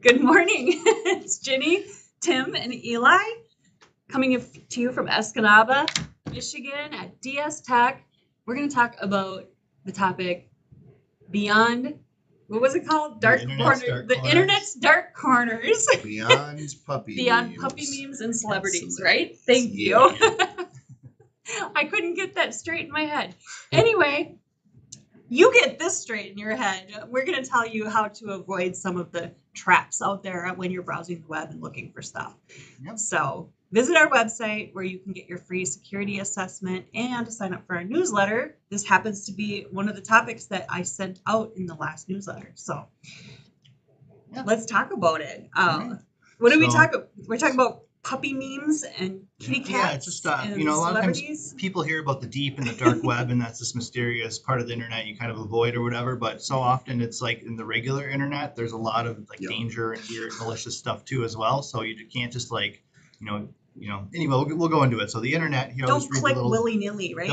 Good morning. It's Ginny, Tim, and Eli coming to you from Escanaba, Michigan at DS Tech. We're going to talk about the topic beyond, what was it called? The internet's dark corners. Beyond puppy Beyond memes. puppy memes and celebrities, Absolutely. right? Thank you. I couldn't get that straight in my head. Anyway, you get this straight in your head. We're going to tell you how to avoid some of the traps out there when you're browsing the web and looking for stuff. Yep. So visit our website where you can get your free security assessment and sign up for our newsletter. This happens to be one of the topics that I sent out in the last newsletter. So let's talk about it. What do we talk about? We're talking about puppy memes and kitty cats. Yeah, it's just, a lot of times people hear about the deep and the dark web, and that's this mysterious part of the internet you kind of avoid or whatever. But so often it's like in the regular internet, there's a lot of danger and weird, malicious stuff too as well. So you can't just anyway, we'll go into it. So the internet, don't just read click the little, willy-nilly, right?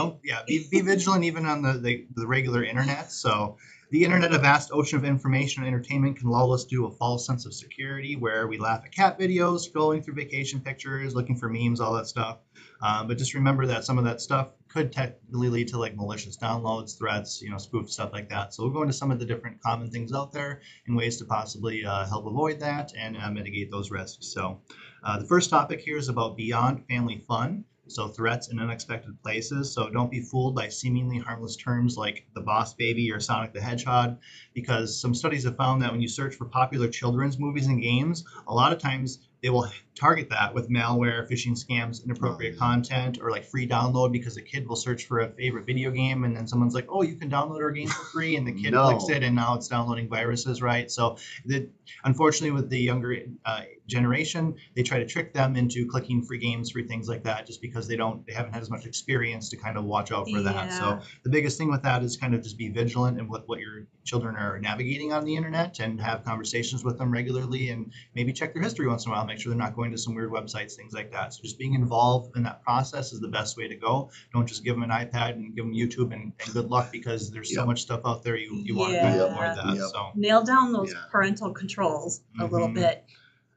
Be vigilant even on the regular internet. So the internet, a vast ocean of information and entertainment, can lull us to a false sense of security where we laugh at cat videos, scrolling through vacation pictures, looking for memes, all that stuff. But just remember that some of that stuff could technically lead to malicious downloads, threats, spoof stuff like that. So we'll go into some of the different common things out there and ways to possibly help avoid that and mitigate those risks. So the first topic here is about beyond family fun. So threats in unexpected places. So don't be fooled by seemingly harmless terms like the Boss Baby or Sonic the Hedgehog, because some studies have found that when you search for popular children's movies and games, a lot of times they will target that with malware, phishing scams, inappropriate content, or free download, because a kid will search for a favorite video game and then someone's like, oh, you can download our game for free, and the kid clicks it and now it's downloading viruses, right? So unfortunately with the younger generation, they try to trick them into clicking free games, free things like that, just because they haven't had as much experience to kind of watch out for that. So the biggest thing with that is kind of just be vigilant in what your children are navigating on the internet, and have conversations with them regularly, and maybe check their history once in a while, make sure they're not going to some weird websites, things like that. So just being involved in that process is the best way to go. Don't just give them an iPad and give them YouTube and good luck, because there's so much stuff out there you want to avoid that. So nail down those parental controls a little bit.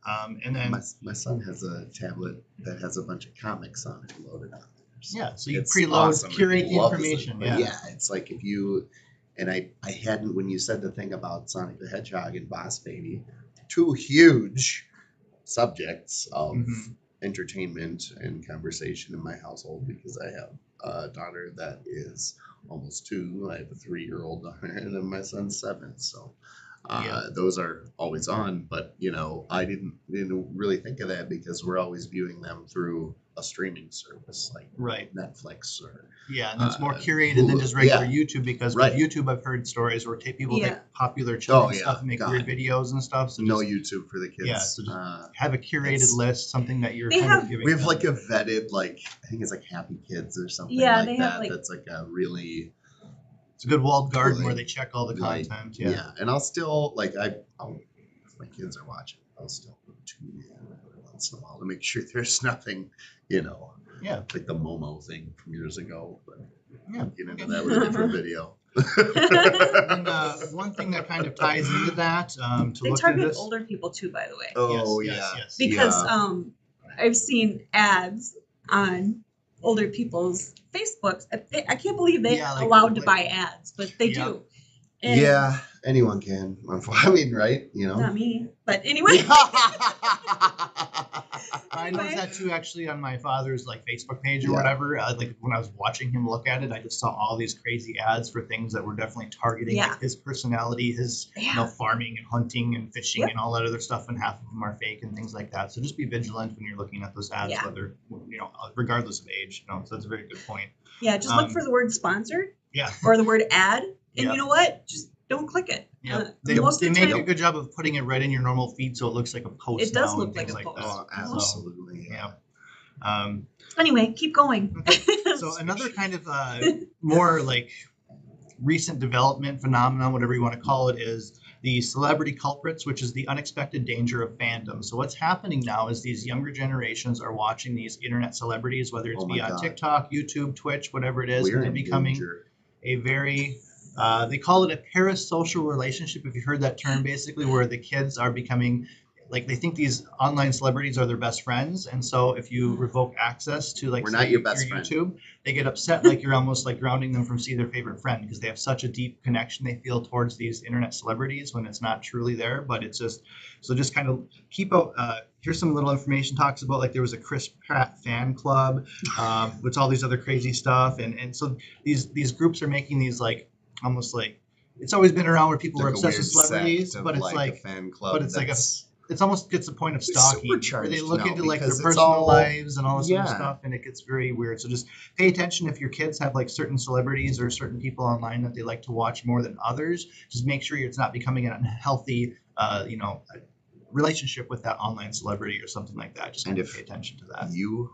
And then my son has a tablet that has a bunch of comics on it loaded on there. So you preload, curate the information. It's like if you, and I hadn't, when you said the thing about Sonic the Hedgehog and Boss Baby, two huge subjects of entertainment and conversation in my household, because I have a daughter that is almost 2. I have a 3-year-old daughter, and then my son's 7. So those are always on, but I didn't really think of that, because we're always viewing them through a streaming service like Netflix or and it's more curated than just regular YouTube, because with YouTube I've heard stories where people take popular children's stuff and make weird videos and stuff. So no YouTube for the kids. So just have a curated list, something that you're giving. We have them. a vetted, I think it's Happy Kids or something they that. Have that's a really. It's a good walled garden where they check all the content. And I'll still if my kids are watching, I'll still tune in every once in a while to make sure there's nothing, like the Momo thing from years ago. But get into that with a different video. And one thing that kind of ties into that, they target older people too, by the way. Oh yes. Because I've seen ads on older people's Facebooks. I can't believe they're allowed to buy ads, but they do. And anyone can. I mean, right? Not me, but anyway. I noticed that too, actually, on my father's Facebook page or whatever. When I was watching him look at it, I just saw all these crazy ads for things that were definitely targeting his personality, his farming and hunting and fishing and all that other stuff, and half of them are fake and things like that. So just be vigilant when you're looking at those ads, whether regardless of age. So that's a very good point. Yeah, just look for the word sponsored. Or the word ad, and you know what? Just don't click it. They make a good job of putting it right in your normal feed, so it looks like a post. It does look like a post. Oh, absolutely. Anyway, keep going. So another kind of more recent development phenomenon, whatever you want to call it, is the celebrity culprits, which is the unexpected danger of fandom. So what's happening now is these younger generations are watching these internet celebrities, whether it's on TikTok, YouTube, Twitch, whatever it is, and they're becoming a very they call it a parasocial relationship, if you heard that term, basically, where the kids are becoming like they think these online celebrities are their best friends, and so if you revoke access to like We're say, not your best friend. YouTube, they get upset like you're almost like grounding them from seeing their favorite friend because they have such a deep connection they feel towards these internet celebrities when it's not truly there. But it's just so just kind of keep out. Here's some little information talks about like there was a Chris Pratt fan club with all these other crazy stuff, and so these groups are making these like almost like it's always been around where people are Like a obsessed with weird celebrities, sect of, but it's like like a fan club. but it's like a that's it's almost gets the point of stalking where they supercharged look now into like their because it's personal all- lives and all this other yeah. stuff, and it gets very weird. So just pay attention if your kids have like certain celebrities or certain people online that they like to watch more than others. Just make sure it's not becoming an unhealthy relationship with that online celebrity or something like that. Just kind And of if pay attention to that. you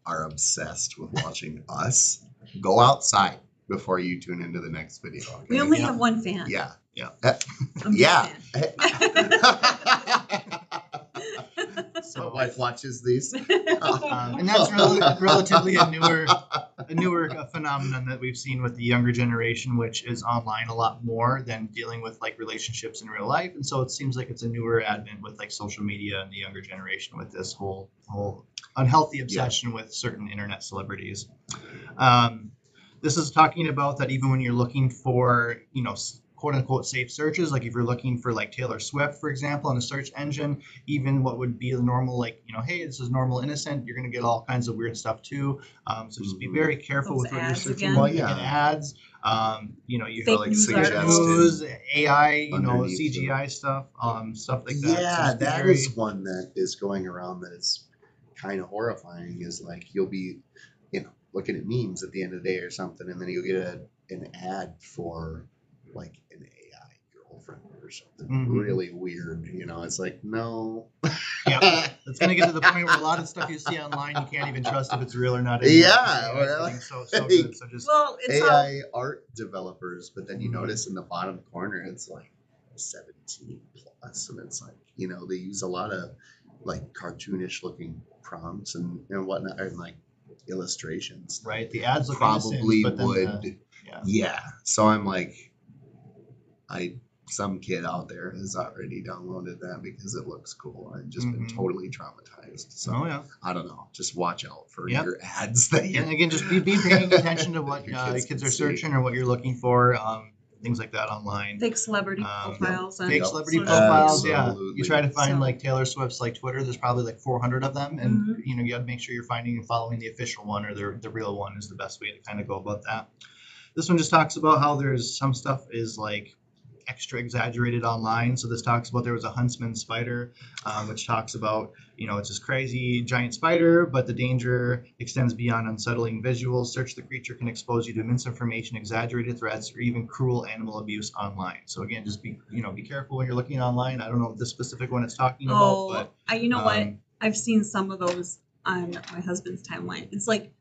are obsessed with watching us, go outside before you tune into the next video. Okay? We only Yeah. have one fan. Yeah. Yeah. I'm Yeah. just fan. So my wife watches these. And that's relatively a newer phenomenon that we've seen with the younger generation, which is online a lot more than dealing with like relationships in real life. And so it seems like it's a newer advent with like social media and the younger generation with this whole unhealthy obsession with certain internet celebrities. This is talking about that even when you're looking for, quote unquote safe searches, like if you're looking for like Taylor Swift, for example, on a search engine, even what would be the normal, like, hey, this is normal, innocent, you're going to get all kinds of weird stuff too. So just be very careful Those with what you're ads searching. again. Well, You yeah. get ads, you Fake like news suggested articles. news, AI, underneath CGI stuff, stuff like that. So Yeah, just be that very- is one that is going around that is kind of horrifying. Is like you'll be, looking at memes at the end of the day or something, and then you'll get an ad for like an AI girlfriend or something Mhm. really weird. It's like no. Yeah, it's going to get to the point where a lot of stuff you see online, you can't even trust if it's real or not. anymore. Yeah, AI is well, getting so good. So just Well, it's all AI art developers, but then you Mhm. notice in the bottom corner it's like 17 plus, and it's like they use a lot of like cartoonish looking prompts and whatnot, and like illustrations. right. The ads look Probably innocent, but then would, yeah. yeah. So I'm like, some kid out there has already downloaded that because it looks cool. I've just been Mhm. totally traumatized. So Oh yeah. I don't know. Just watch out for Yep. your ads that you. And again, just be paying attention to what Your your kids kids can are see. searching or what you're looking for, things like that online. fake celebrity Um, profiles. on Fake Yep. celebrity social profiles, media. yeah. Absolutely. You try to find So- like Taylor Swift's like Twitter. There's probably like 400 of them, and Mhm. you got to make sure you're finding and following the official one or the real one is the best way to kind of go about that. This one just talks about how there's some stuff is like extra exaggerated online. So this talks about there was a huntsman spider, which talks about it's this crazy giant spider, but the danger extends beyond unsettling visuals. Search the creature can expose you to misinformation, exaggerated threats, or even cruel animal abuse online. So again, just be careful when you're looking online. I don't know the specific one it's talking about, but You know what? um, I've seen some of those on my husband's timeline. It's like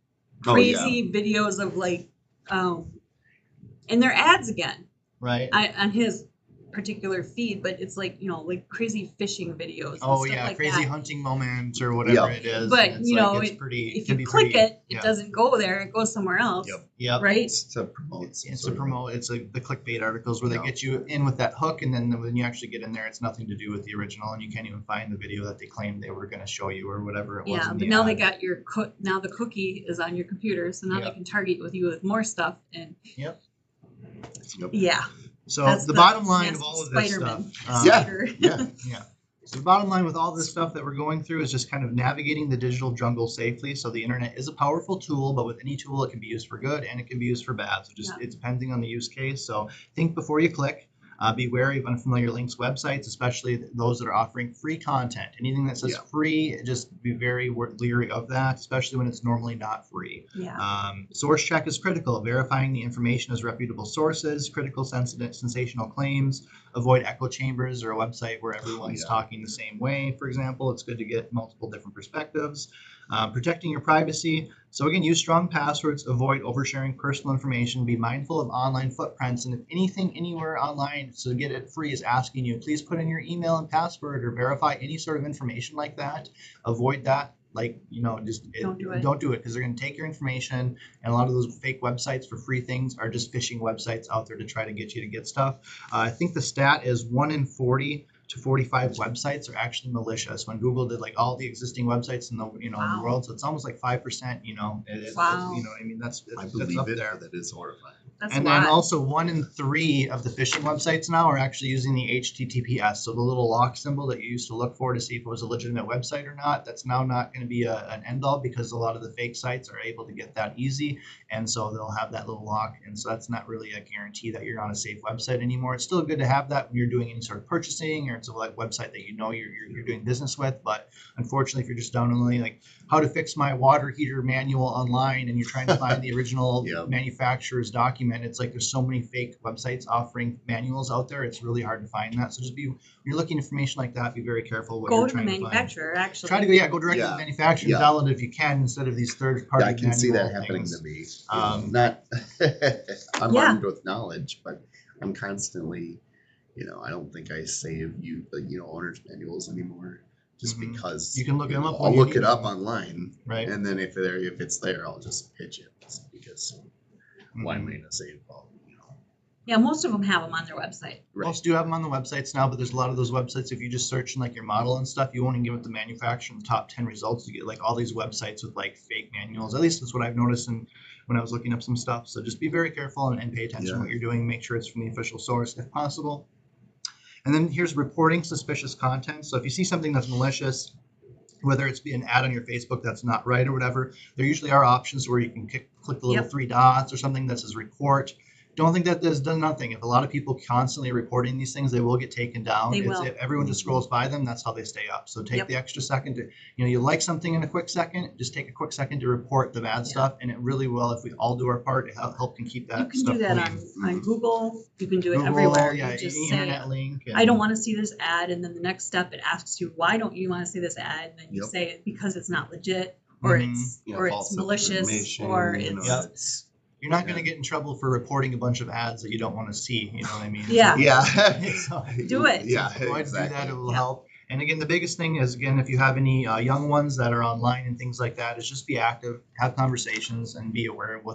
Oh, crazy videos of like, and they're ads again right. on his particular feed, but it's like like crazy fishing videos. And Oh stuff yeah, like crazy that. hunting moments or whatever Yeah. it is. But, and it's it's pretty. If can you be click pretty, it, yeah. it doesn't go there; it goes somewhere else. Yep. Right? It's to promote. some It's sort to of- promote. It's like the clickbait articles where Yeah. they get you in with that hook, and then when you actually get in there, it's nothing to do with the original, and you can't even find the video that they claimed they were going to show you or whatever it was. Yeah, in but the now they ad. got your now the cookie is on your computer, so now Yeah. they can target you with more stuff. And Yep. yeah, So that's the bottom line of nasty all of this Spider-Man. stuff. Yeah. Spider. Yeah. Yeah. So the bottom line with all this stuff that we're going through is just kind of navigating the digital jungle safely. So the internet is a powerful tool, but with any tool, it can be used for good and it can be used for bad. So just it's depending on the use case. So think before you click. Be wary of unfamiliar links, websites, especially those that are offering free content. Anything that says Yeah. free, just be very leery of that, especially when it's normally not free. Yeah. Source check is critical. Verifying the information as reputable sources, critical sensational claims, avoid echo chambers or a website where everyone's Yeah. talking the same way, for example. It's good to get multiple different perspectives. Protecting your privacy. So again, use strong passwords, avoid oversharing personal information, be mindful of online footprints, and if anything anywhere online to get it free is asking you, please put in your email and password or verify any sort of information like that. Avoid that. Just Don't do it. Don't do it because they're going to take your information, and a lot of those fake websites for free things are just phishing websites out there to try to get you to get stuff. I think the stat is 1 in 40 to 45 websites are actually malicious. When Google did like all the existing websites in the in the Wow. world, so it's almost like 5%. Wow. I mean that's I that's believe up it. there. That is horrifying. That's And a then lot. also 1 in 3 of the phishing websites now are actually using the HTTPS. So the little lock symbol that you used to look for to see if it was a legitimate website or not, that's now not going to be an end all, because a lot of the fake sites are able to get that easy. And so they'll have that little lock. And so that's not really a guarantee that you're on a safe website anymore. It's still good to have that when you're doing any sort of purchasing, or it's a like website that you're doing business with. But unfortunately, if you're just downloading like how to fix my water heater manual online and you're trying to find the original Yep. manufacturer's document, it's like there's so many fake websites offering manuals out there. It's really hard to find that. So just when you're looking at information like that, be very careful what Go you're to the trying to find. manufacturer, actually. Try to go directly to Yeah. the manufacturer and Yeah. download it if you can, instead of these third party. Yeah, I can see that manual happening things. to me. Um, I'm Yeah. armed with knowledge, but I'm constantly, I don't think I save owner's manuals anymore, just Mhm. because You can look them up when I'll you look need it up them. online, Right. and then if it's there, I'll just pitch it, because why am Mhm. I gonna save all? Yeah, most of them have them on their website. Right. Most do have them on the websites now, but there's a lot of those websites. If you just search in like your model and stuff, you won't even give it the manufacturer in the top 10 results. You get like all these websites with like fake manuals. At least that's what I've noticed when I was looking up some stuff. So just be very careful and pay attention to Yeah. what you're doing. Make sure it's from the official source if possible. And then here's reporting suspicious content. So if you see something that's malicious, whether it's an ad on your Facebook that's not right or whatever, there usually are options where you can click the little Yep. 3 dots or something that says report. Don't think that this does nothing. If a lot of people constantly are reporting these things, they will get taken down. They will. If everyone just scrolls by them, that's how they stay up. So take Yep. the extra second to, you like something in a quick second, just take a quick second to report the bad stuff, and it really will, if we all do our part, it help can keep that You can stuff do that clean. on Google. You can do it Google, everywhere. yeah, You just any say, internet link. I don't want to see this ad, and then the next step it asks you, why don't you want to see this ad? And then you Yep. say it because it's not legit, or Mhm. it's false malicious, information, or it's Yep. it's You're not going Yeah. to get in trouble for reporting a bunch of ads that you don't want to see. You know what I mean? Yeah. So, Do it. Yeah, go ahead and do that. exactly. It will Yeah. help. And again, the biggest thing is, again, if you have any young ones that are online and things like that, is just be active, have conversations, and be aware of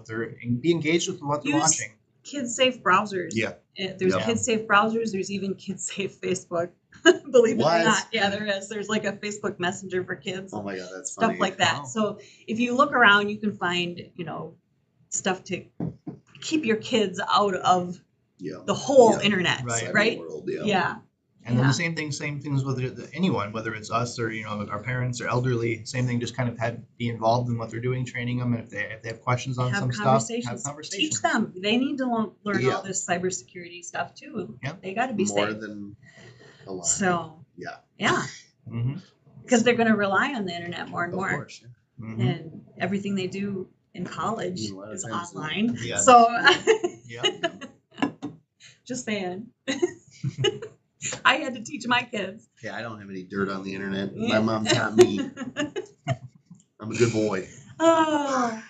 and be engaged with what they're Use watching. kid-safe browsers. Yeah. There's Yeah. kid-safe browsers. There's even kid-safe Facebook. Believe it What? or not. Yeah, there is. There's like a Facebook Messenger for kids. Oh my god, that's Stuff funny. like that. Wow. So if you look around, you can find, stuff to keep your kids out of Yeah. the whole Yeah. internet, Right. right? World, yeah. Yeah. And then Yeah. the same things with anyone, whether it's us or our parents or elderly. Same thing. Just kind of be involved in what they're doing, training them, and if they have questions on Have some stuff, conversations. have conversations. Teach them. They need to learn Yeah. all this cybersecurity stuff too. Yeah. They got to be More safe. than a lot. So Yeah. yeah, Mm-hmm. because they're going to rely on the internet more and Of more, course. Yeah. Mm-hmm. and everything they do in college A lot of is times, online. Yeah. So Yeah. just saying. I had to teach my kids. Hey, I don't have any dirt on the internet. My Yeah. mom taught me. I'm a good boy. Oh.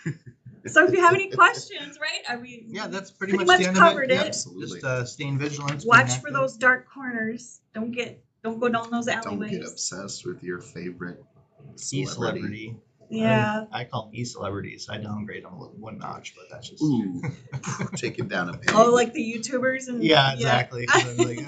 So if you have any questions, right? Are we? Yeah, that's pretty Pretty much much the end covered of it. it. Absolutely. Just staying vigilant. being Watch for active. those dark corners. Don't go down those Don't alleyways. get obsessed with your favorite E-celebrity. Yeah. I call them e-celebrities. I downgrade them one notch, but that's just. Ooh, take it down a peg. Oh, like the YouTubers and Yeah, exactly. So I'm like,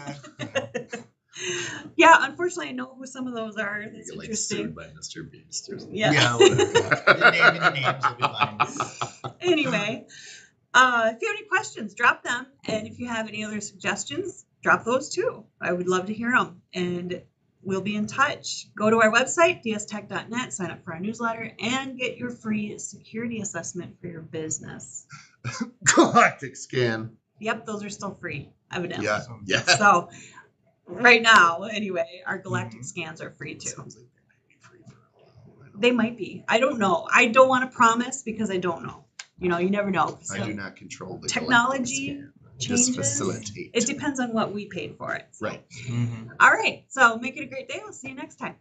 Yeah, unfortunately, I know who some of those are. You That's get like interesting. sued by Mr. Beast or something. Yeah. Yeah, whatever. Name any names, it'll be fine. Anyway, if you have any questions, drop them, and if you have any other suggestions, drop those too. I would love to hear them, and we'll be in touch. Go to our website, dstech.net, sign up for our newsletter, and get your free security assessment for your business. Galactic scan. Yep, those are still free, evidently. Yeah. Yeah. So right now, anyway, our galactic Mhm. scans are free too. Sounds like they might be free for a while. They might be. I don't know. I don't want to promise because I don't know. You never know. I So do not control the technology galactic scan. changes. Just facilitate. It depends on what we paid for it. So. Right. Mhm. All right. So make it a great day. We'll see you next time.